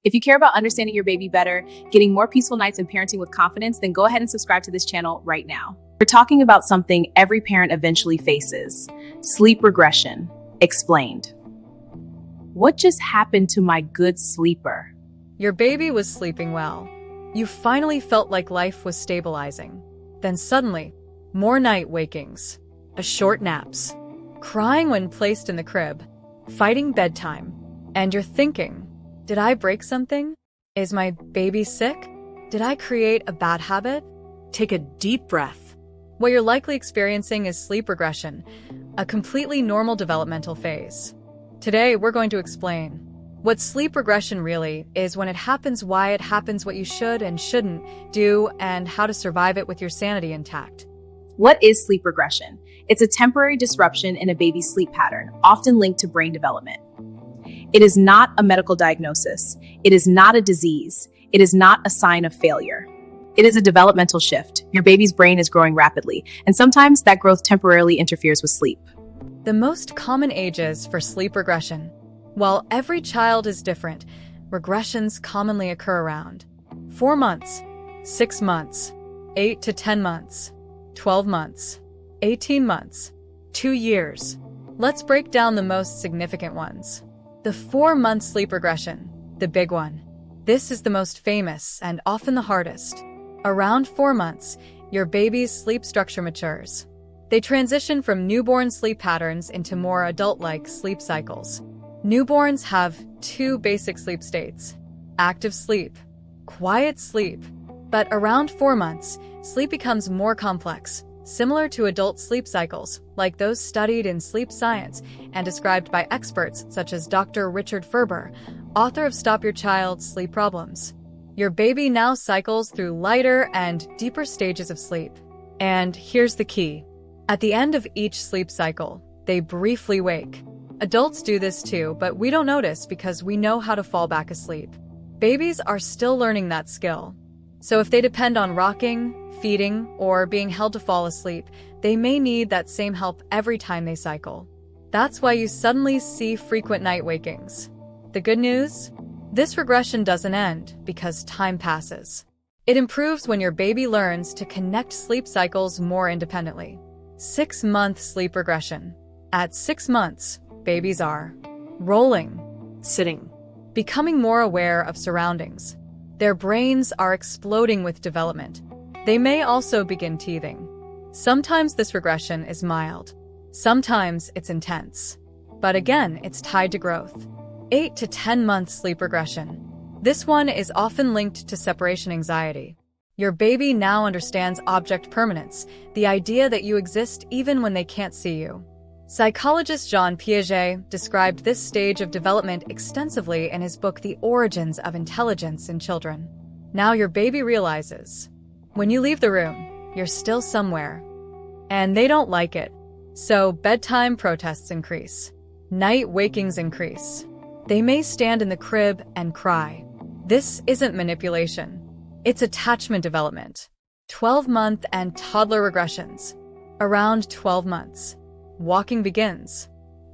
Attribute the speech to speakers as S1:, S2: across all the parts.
S1: If you care about understanding your baby better, getting more peaceful nights, and parenting with confidence, then go ahead and subscribe to this channel right now. We're talking about something every parent eventually faces: sleep regression. Explained. What just happened to my good sleeper?
S2: Your baby was sleeping well. You finally felt like life was stabilizing. Then suddenly, more night wakings, short naps, crying when placed in the crib, fighting bedtime, and you're thinking, did I break something? Is my baby sick? Did I create a bad habit? Take a deep breath. What you're likely experiencing is sleep regression, a completely normal developmental phase. Today, we're going to explain what sleep regression really is, when it happens, why it happens, what you should and shouldn't do, and how to survive it with your sanity intact.
S1: What is sleep regression? It's a temporary disruption in a baby's sleep pattern, often linked to brain development. It is not a medical diagnosis. It is not a disease. It is not a sign of failure. It is a developmental shift. Your baby's brain is growing rapidly, and sometimes that growth temporarily interferes with sleep.
S2: The most common ages for sleep regression. While every child is different, regressions commonly occur around 4 months, 6 months, 8 to 10 months, 12 months, 18 months, 2 years. Let's break down the most significant ones. The 4-month sleep regression, the big one. This is the most famous and often the hardest. Around 4 months, your baby's sleep structure matures. They transition from newborn sleep patterns into more adult-like sleep cycles. Newborns have 2 basic sleep states: active sleep, quiet sleep. But around 4 months, sleep becomes more complex, similar to adult sleep cycles, like those studied in sleep science and described by experts such as Dr. Richard Ferber, author of Stop Your Child's Sleep Problems. Your baby now cycles through lighter and deeper stages of sleep. And here's the key. At the end of each sleep cycle, they briefly wake. Adults do this too, but we don't notice because we know how to fall back asleep. Babies are still learning that skill. So if they depend on rocking, feeding, or being held to fall asleep, they may need that same help every time they cycle. That's why you suddenly see frequent night wakings. The good news? This regression doesn't end because time passes. It improves when your baby learns to connect sleep cycles more independently. 6-month sleep regression. At 6 months, babies are rolling, sitting, becoming more aware of surroundings. Their brains are exploding with development. They may also begin teething. Sometimes this regression is mild. Sometimes it's intense. But again, it's tied to growth. 8 to 10 month sleep regression. This one is often linked to separation anxiety. Your baby now understands object permanence, the idea that you exist even when they can't see you. Psychologist Jean Piaget described this stage of development extensively in his book The Origins of Intelligence in Children. Now your baby realizes, when you leave the room, you're still somewhere. And they don't like it. So bedtime protests increase. Night wakings increase. They may stand in the crib and cry. This isn't manipulation. It's attachment development. 12-month and toddler regressions. Around 12 months. Walking begins.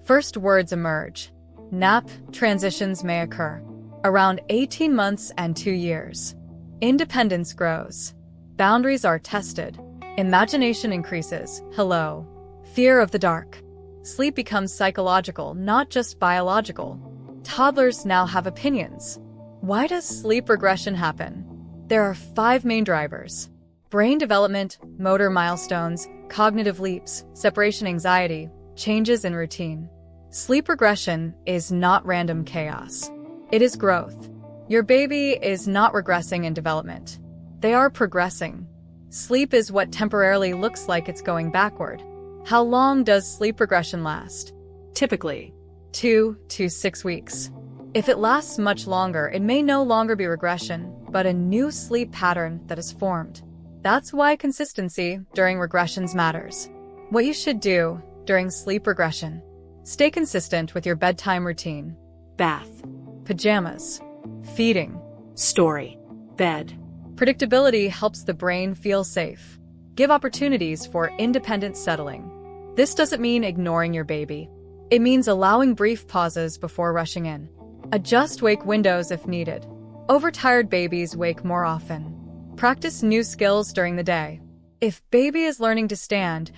S2: First words emerge. Nap transitions may occur. Around 18 months and 2 years. Independence grows. Boundaries are tested. Imagination increases. Hello. Fear of the dark. Sleep becomes psychological, not just biological. Toddlers now have opinions. Why does sleep regression happen? There are 5 main drivers: brain development, motor milestones, cognitive leaps, separation anxiety, changes in routine. Sleep regression is not random chaos. It is growth. Your baby is not regressing in development. They are progressing. Sleep is what temporarily looks like it's going backward. How long does sleep regression last? Typically, 2 to 6 weeks. If it lasts much longer, it may no longer be regression, but a new sleep pattern that is formed. That's why consistency during regressions matters. What you should do during sleep regression: stay consistent with your bedtime routine. Bath, pajamas, feeding, story, bed. Predictability helps the brain feel safe. Give opportunities for independent settling. This doesn't mean ignoring your baby. It means allowing brief pauses before rushing in. Adjust wake windows if needed. Overtired babies wake more often. Practice new skills during the day. If baby is learning to stand,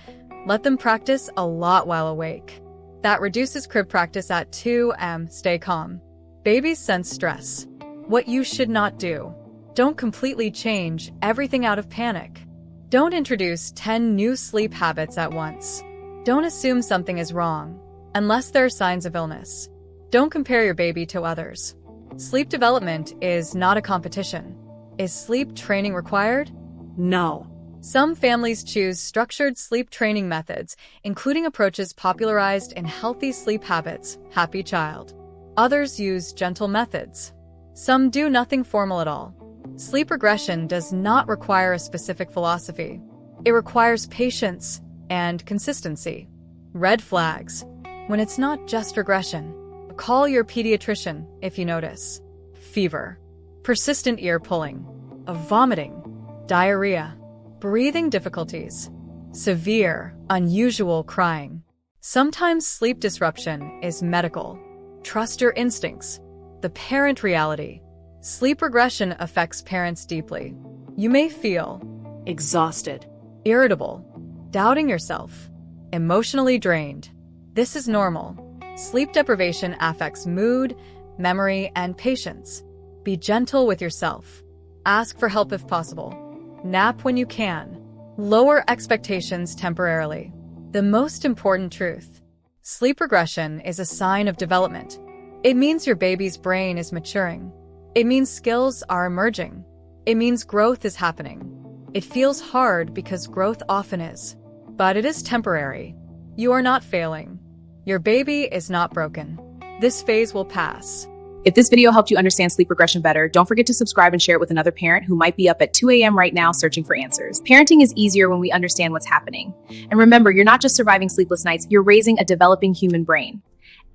S2: let them practice a lot while awake. That reduces crib practice at 2 a.m. Stay calm. Babies sense stress. What you should not do. Don't completely change everything out of panic. Don't introduce 10 new sleep habits at once. Don't assume something is wrong, unless there are signs of illness. Don't compare your baby to others. Sleep development is not a competition. Is sleep training required? No. Some families choose structured sleep training methods, including approaches popularized in Healthy Sleep Habits, Happy Child. Others use gentle methods. Some do nothing formal at all. Sleep regression does not require a specific philosophy. It requires patience and consistency. Red flags. When it's not just regression, call your pediatrician if you notice. Fever. Persistent ear pulling. Vomiting. Diarrhea. Breathing difficulties. Severe, unusual crying. Sometimes sleep disruption is medical. Trust your instincts. The parent reality. Sleep regression affects parents deeply. You may feel exhausted, irritable, doubting yourself, emotionally drained. This is normal. Sleep deprivation affects mood, memory, and patience. Be gentle with yourself. Ask for help if possible. Nap when you can. Lower expectations temporarily. The most important truth. Sleep regression is a sign of development. It means your baby's brain is maturing. It means skills are emerging. It means growth is happening. It feels hard because growth often is. But it is temporary. You are not failing. Your baby is not broken. This phase will pass.
S1: If this video helped you understand sleep regression better, don't forget to subscribe and share it with another parent who might be up at 2 a.m. right now searching for answers. Parenting is easier when we understand what's happening. And remember, you're not just surviving sleepless nights, you're raising a developing human brain.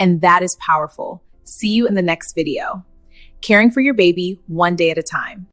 S1: And that is powerful. See you in the next video. Caring for your baby one day at a time.